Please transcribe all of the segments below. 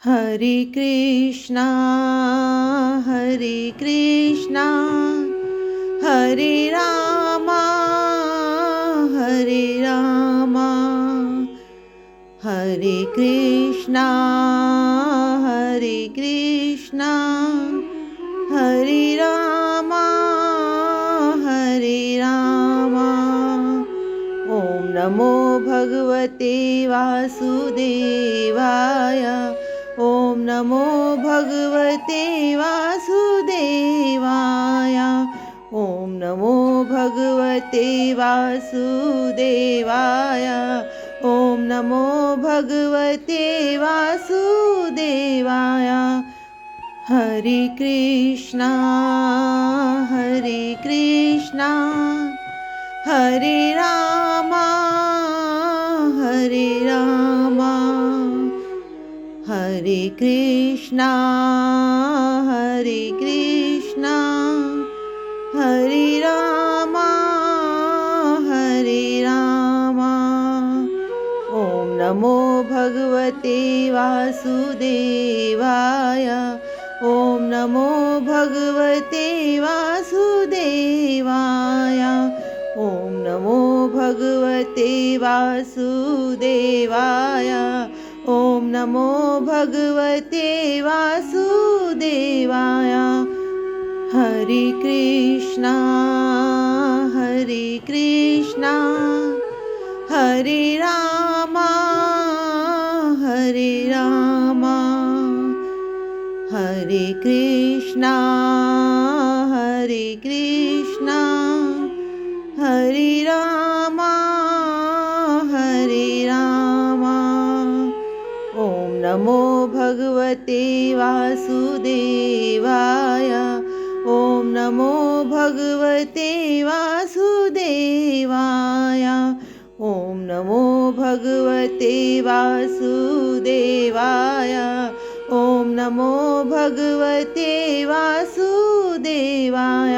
हरे कृष्णा हरे रामा हरे रामा हरे कृष्णा हरे रामा हरे रामा। ॐ नमो भगवते वासुदेवाय। ॐ नमो भगवते वासुदेवाय। ॐ नमो भगवते वासुदेवाय। ॐ नमो भगवते वासुदेवाय। हरे कृष्णा हरे रामा हरे रामा हरे कृष्णा हरे रामा हरे रामा। ॐ नमो भगवते वासुदेवाय। ॐ नमो भगवते वासुदेवाय। ॐ नमो भगवते वासुदेवाय। ॐ नमो भगवते वासुदेवाय। हरे कृष्णा हरे रामा हरे रामा हरे कृष्णा हरे रामा हरे रामा। ॐ नमो भगवते वासुदेवाय। ॐ नमो भगवते वासुदेवाय। ॐ नमो भगवते वासुदेवाय। ॐ नमो भगवते वासुदेवाय।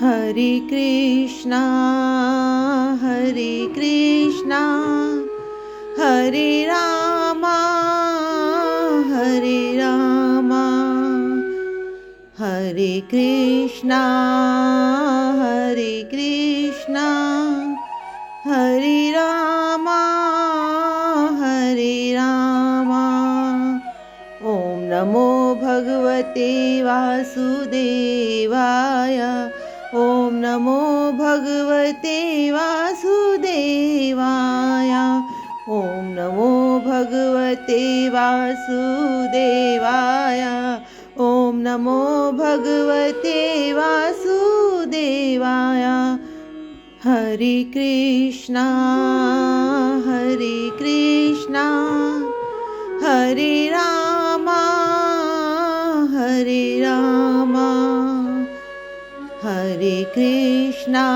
हरे कृष्णा हरे रामा हरे रामा हरे कृष्णा हरे रामा हरे रामा। ॐ नमो भगवते वासुदेवाय। ॐ नमो भगवते वासुदेवाय। ॐ नमो भगवते वासुदेवाय। ॐ नमो भगवते वासुदेवाय। हरे कृष्णा हरे रामा हरे रामा हरे कृष्णा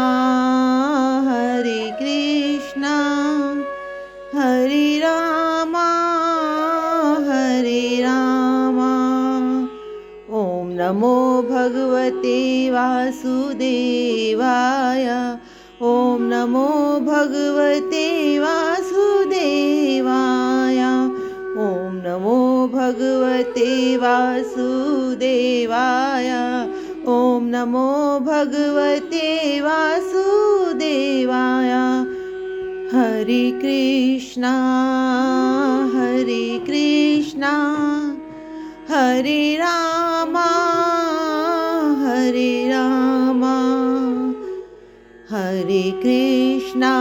हरे रामा हरे रामा। ॐ नमो भगवते वासुदेवाय। ॐ नमो भगवते वासुदेवाय। ॐ नमो भगवते वासुदेवाय। ॐ नमो भगवते वासुदेवाय। हरे कृष्णा हरे रामा हरे रामा हरे कृष्णा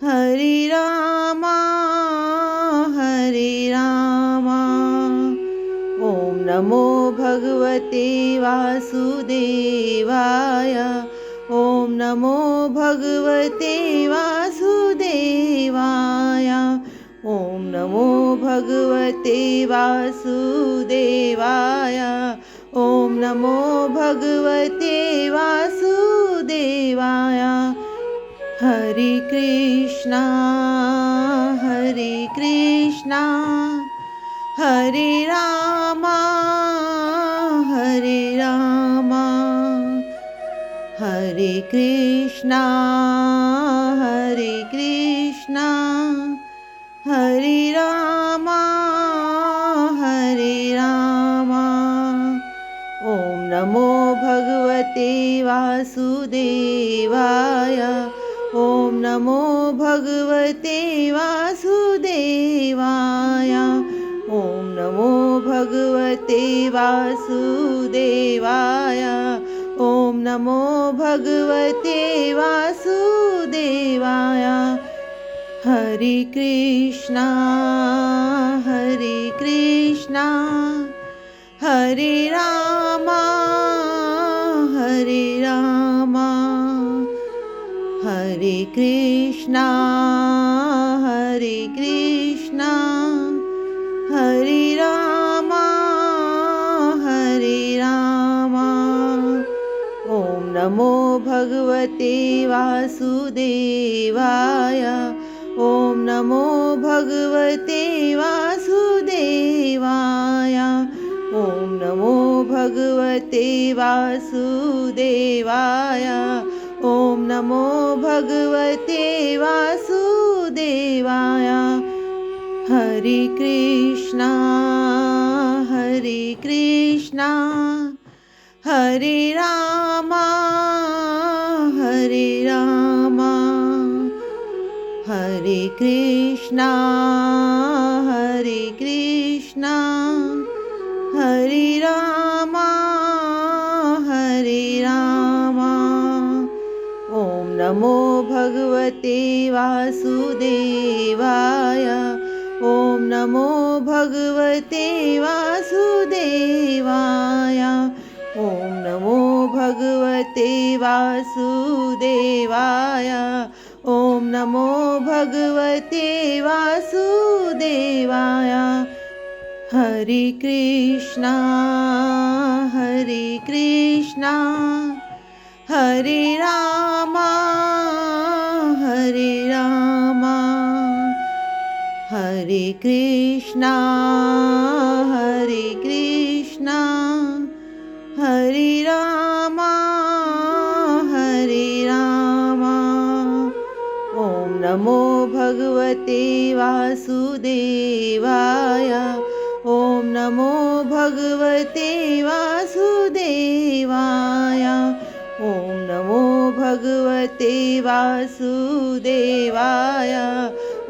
हरे रामा हरे रामा। ॐ नमो भगवते वासुदेवाय। ॐ नमो भगवते वासुदेवाय। ॐ नमो भगवते वासुदेवाय। ॐ नमो भगवते वासुदेवाय। हरे कृष्णा हरे रामा हरे रामा हरे कृष्णा भगवते वासुदेवाय। ॐ नमो भगवते वासुदेवाय। ॐ नमो भगवते वासुदेवाय। ॐ नमो भगवते वासुदेवाय। हरे कृष्णा हरे कृष्णा हरे रामा हरे रामा। हरे कृष्णा हरे कृष्णा हरे रामा हरे रामा। ॐ नमो भगवते वासुदेवाय। ॐ नमो भगवते वासुदेवाय। ॐ नमो भगवते वासुदेवाय। ॐ नमो भगवते वासुदेवाय। हरे कृष्णा हरे कृष्णा हरे रामा हरे रामा। हरे कृष्णा हरे कृष्णा हरे रामा हरे रामा। ॐ नमो भगवते वासुदेवाय। ॐ नमो भगवते वासुदेवाय। ॐ नमो भगवते वासुदेवाय। ॐ नमो भगवते वासुदेवाय। हरे कृष्णा हरे कृष्णा हरे रामा हरे रामा। हरे कृष्णा हरे कृष्णा हरे रामा हरे रामा। ॐ नमो भगवते वासुदेवाय। ॐ नमो भगवते वासुदेवाय। ॐ नमो भगवते वासुदेवाय।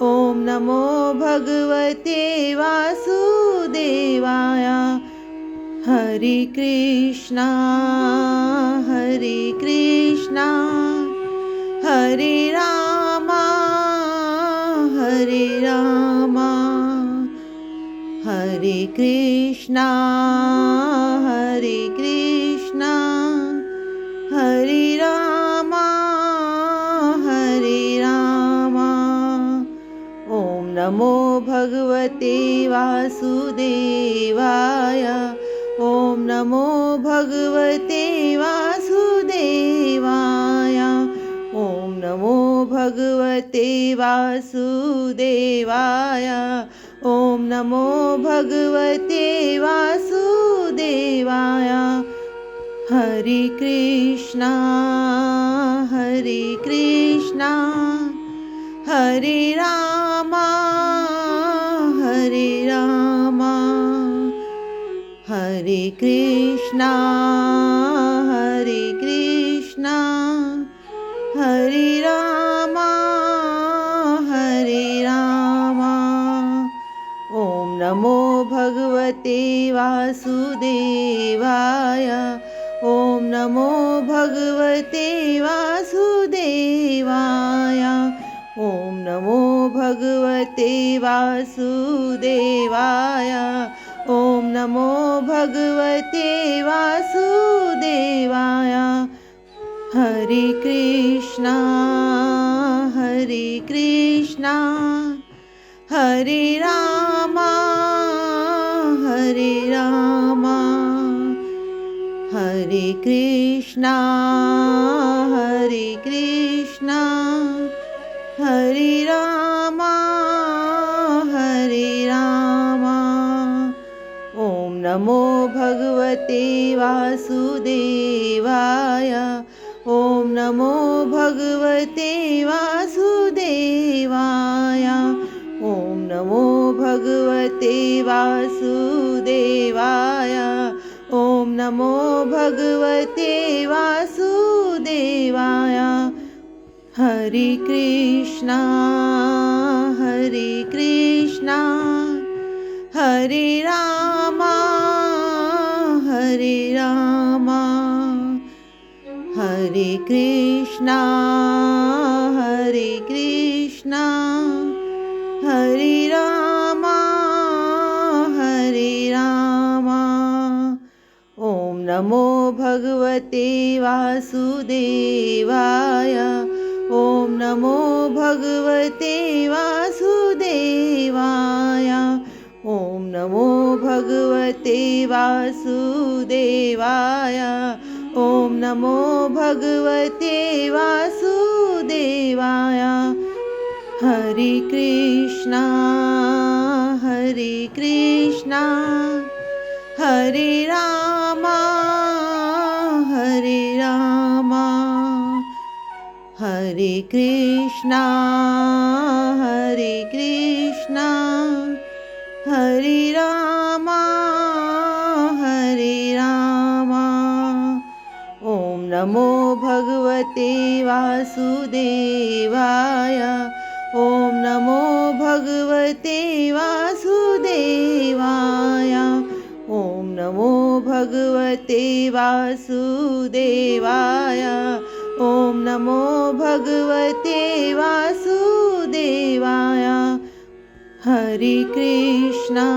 ॐ नमो भगवते वासुदेवाय। हरे कृष्णा हरे कृष्णा हरे रामा हरे रामा। हरे कृष्णा हरे कृष्णा हरे रामा हरे रामा। ॐ नमो भगवते वासुदेवाय। ॐ नमो भगवते वासुदेवाय। ॐ नमो भगवते वासुदेवाय। ॐ नमो भगवते वासुदेवाय। हरे कृष्णा हरे कृष्णा हरे रामा हरे रामा। हरे कृष्णा हरे कृष्णा हरे रामा हरे रामा। ॐ नमो भगवते वासुदेवाय। ॐ नमो भगवते वासुदेवाय। ॐ नमो भगवते वासुदेवाय। ॐ नमो भगवते वासुदेवाय। हरे कृष्णा हरे कृष्णा हरे रामा हरे रामा। हरे कृष्णा हरे कृष्णा हरे रामा हरे रामा। ॐ नमो भगवते वासुदेवाय। ॐ नमो भगवते वासुदेवाय। ॐ नमो भगवते वासुदेवाय। ॐ नमो नमो भगवते वासुदेवाय। हरे कृष्णा हरे रामा हरे रामा, हरे कृष्णा हरे रामा हरे रामा। ॐ नमो भगवते वासुदेवाय। ॐ नमो भगवते वासुदेवाय। ॐ नमो भगवते वासुदेवाय। ॐ नमो भगवते वासुदेवाय। हरे कृष्णा हरे रामा हरे रामा, हरे कृष्णा हरे रामा हरे रामा। ॐ नमो भगवते वासुदेवाय। ॐ नमो भगवते वासुदेवाय। ॐ नमो भगवते वासुदेवाय। ॐ नमो भगवते वासुदेवाय। हरे कृष्णा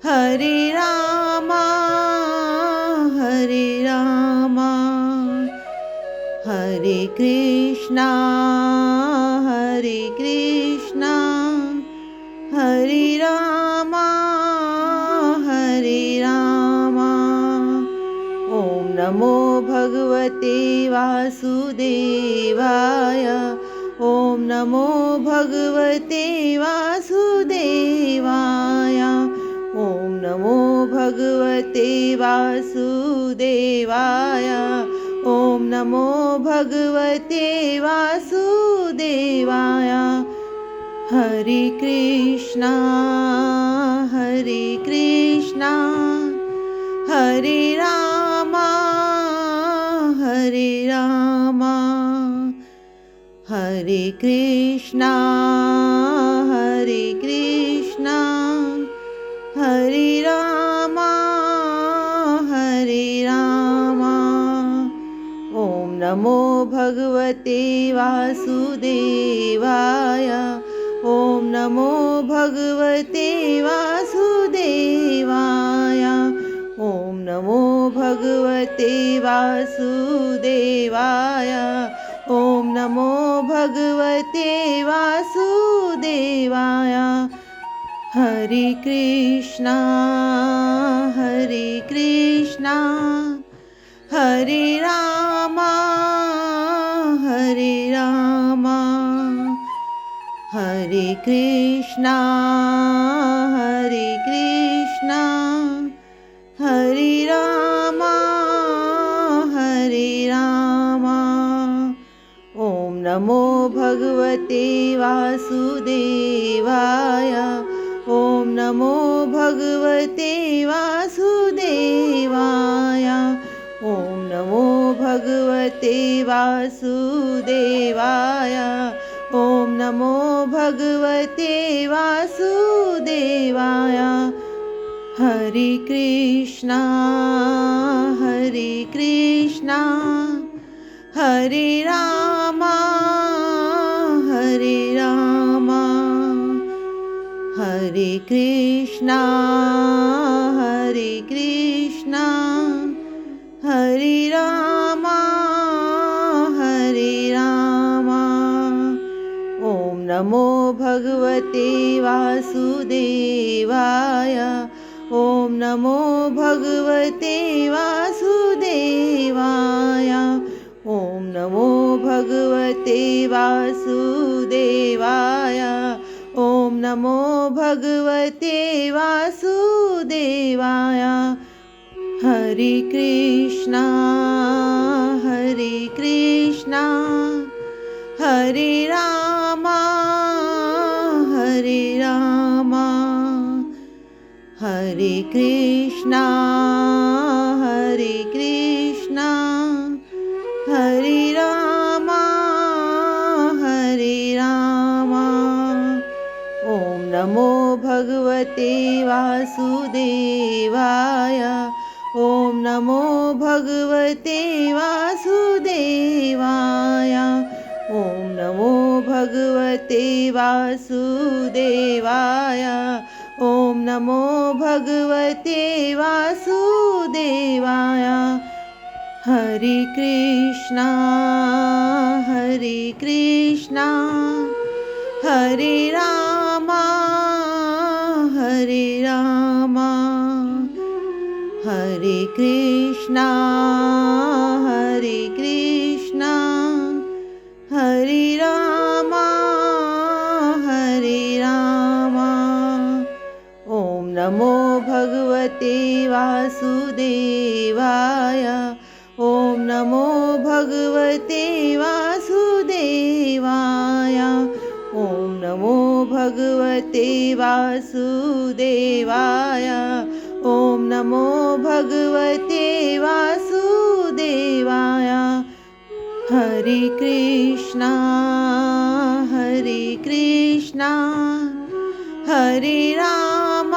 हरे रामा हरे रामा, हरे कृष्णा हरे रामा हरे रामा। ॐ नमो भगवते वासुदेवाय। ॐ नमो भगवते वासुदेवाय। ॐ नमो भगवते वासुदेवाय। ॐ नमो भगवते वासुदेवाय। हरे कृष्णा हरे रामा हरे रामा, हरे कृष्णा हरे रामा हरे रामा। ॐ नमो भगवते वासुदेवाय। ॐ नमो भगवते वासुदेवाय। ॐ नमो भगवते वासुदेवाय। ॐ नमो भगवते वासुदेवाय। हरे कृष्णा हरे रामा हरे रामा, हरे कृष्णा हरे रामा हरे रामा। ॐ नमो भगवते वासुदेवाय। ॐ नमो भगवते वासुदेवाय। ॐ नमो भगवते वासुदेवाय। ॐ नमो भगवते वासुदेवाय। हरे कृष्णा हरे रामा हरे रामा, हरे कृष्णा हरे रामा हरे रामा। ॐ नमो भगवते वासुदेवाय। ॐ नमो भगवते वासुदेवाय। ॐ नमो भगवते वासुदेवाय। ॐ नमो भगवते वासुदेवाय। हरे कृष्णा हरे रामा हरे रामा, हरे कृष्णा हरे रामा ॐ नमो भगवते वासुदेवाय ॐ नमो भगवते वासुदेवाय ॐ नमो भगवते वासुदेवाय ॐ नमो भगवते वासुदेवाय हरे कृष्णा हरे रामा हरे कृष्णा हरे रामा ॐ नमो भगवते वासुदेवाय ॐ नमो भगवते वासुदेवाय ॐ नमो भगवते वासुदेवाय ॐ नमो भगवते वासुदेवाय हरे कृष्णा हरे रामा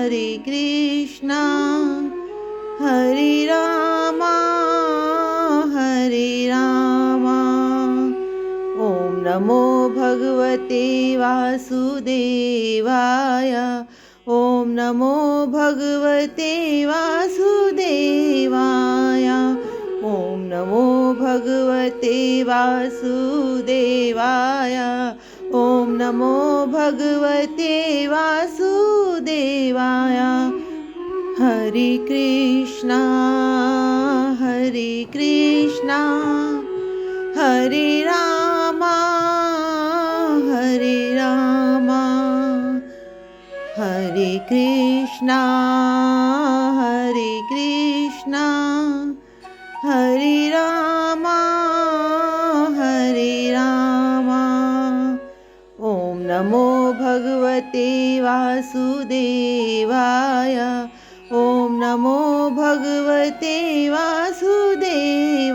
हरे कृष्णा हरे रामा ॐ नमो भगवते वासुदेवाय ॐ नमो भगवते वासुदेवाय ॐ नमो भगवते वासुदेवाय ॐ नमो भगवते वासुदेवाय हरे कृष्णा हरे रामा हरे कृष्णा हरे रामा ॐ नमो भगवते वासुदेवाय ॐ नमो भगवते वासुदेवाय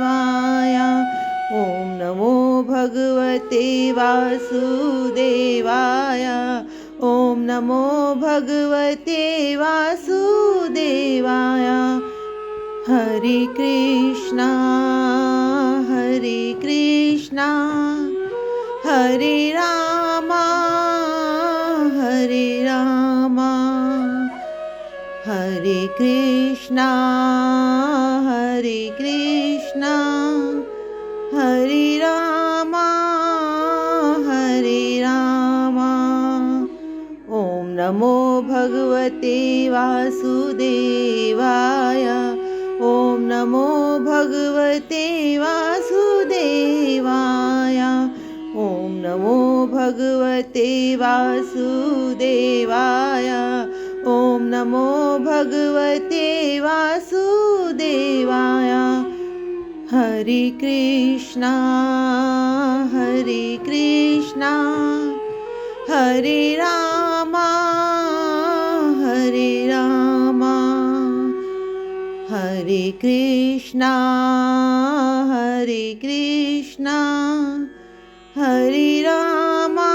ॐ नमो भगवते वासुदेवाय ॐ नमो भगवते वासुदेवाय हरे कृष्णा हरे रामा हरे कृष्णा हरे रामा ॐ नमो भगवते वासुदेवाय ॐ नमो भगवते वासुदेवाय ॐ नमो भगवते वासुदेवाय ॐ नमो भगवते वासुदेवाय हरे कृष्णा हरे रामा हरे कृष्णा हरे रामा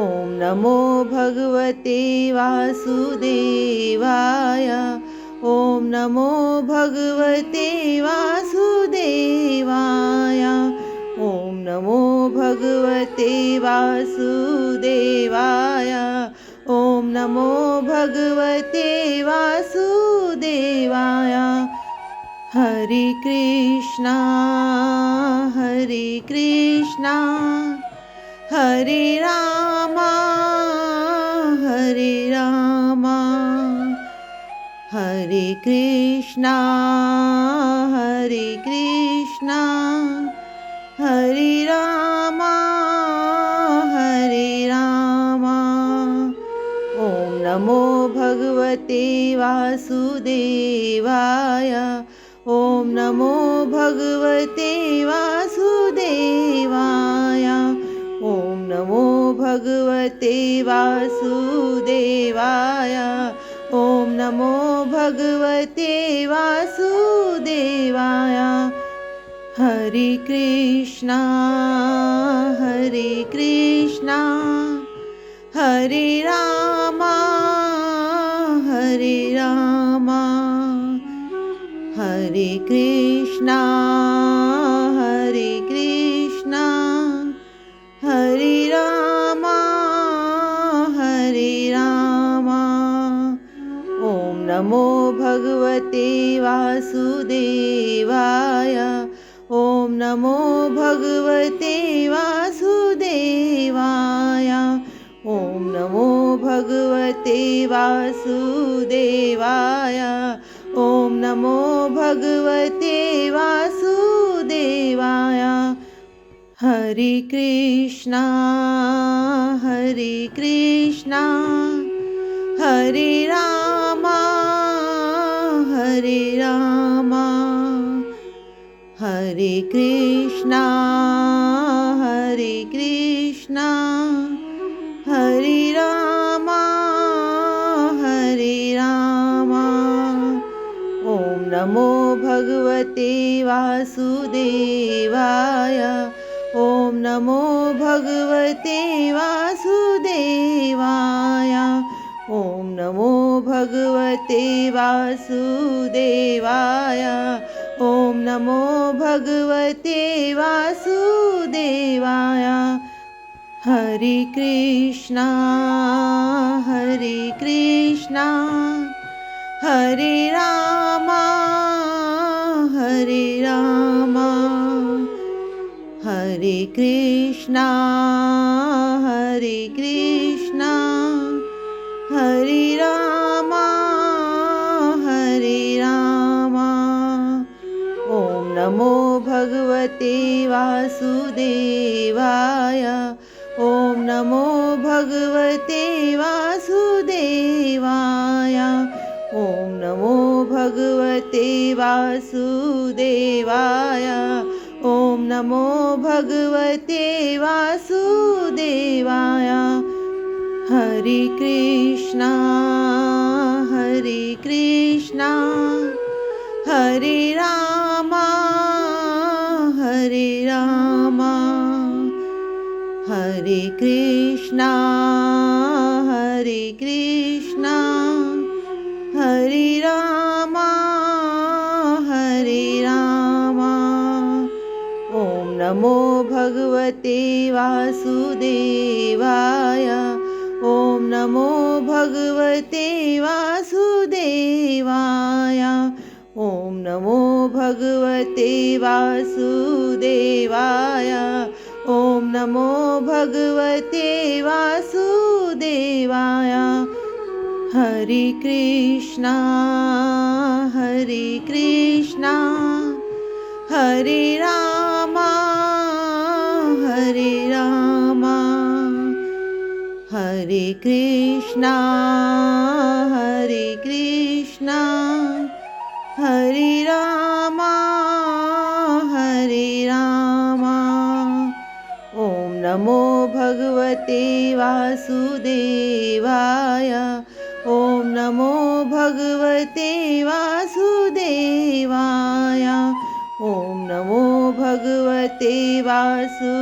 ॐ नमो भगवते वासुदेवाय ॐ नमो भगवते वासुदेवाय ॐ नमो भगवते वासुदेवाय ॐ नमो भगवते वासुदेवाय हरे कृष्णा हरे रामा हरे कृष्णा हरे रामा ॐ नमो भगवते वासुदेवाय ॐ नमो भगवते वासुदेवाय ॐ नमो भगवते वासुदेवाय ॐ नमो भगवते वासुदेवाय हरे कृष्णा हरे रामा हरे रामा हरे कृष्णा हरे रामा हरे रामा ॐ नमो भगवते वासुदेवाय ॐ नमो भगवते वासुदेवाय ॐ नमो भगवते वासुदेवाय ॐ नमो भगवते वासुदेवाय हरे कृष्णा हरे रामा हरे रामा हरे कृष्णा हरे रामा हरे रामा ॐ नमो भगवते वासुदेवाय ॐ नमो भगवते वासुदेवाय ॐ नमो भगवते वासुदेवाय ॐ नमो भगवते वासुदेवाय हरे कृष्णा हरे रामा हरे रामा हरे कृष्णा हरे रामा हरे रामा ॐ नमो भगवते वासुदेवाय ॐ नमो भगवते वासुदेवाय ॐ नमो भगवते वासुदेवाय ॐ नमो भगवते वासुदेवाय हरे कृष्णा हरे रामा हरे रामा हरे कृष्णा हरे रामा हरे रामा ॐ नमो भगवते वासुदेवाय ॐ नमो भगवते वासुदेवाय ॐ नमो भगवते वासुदेवाय ॐ नमो भगवते वासुदेवाय हरे कृष्णा हरे रामा हरे रामा हरे कृष्णा हरे रामा हरे रामा ॐ नमो भगवते वासुदेवाय ॐ नमो भगवते वासुदेवाय ॐ नमो भगवते वासुदेवाय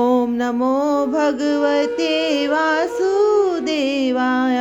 ॐ नमो भगवते वासुदेवाय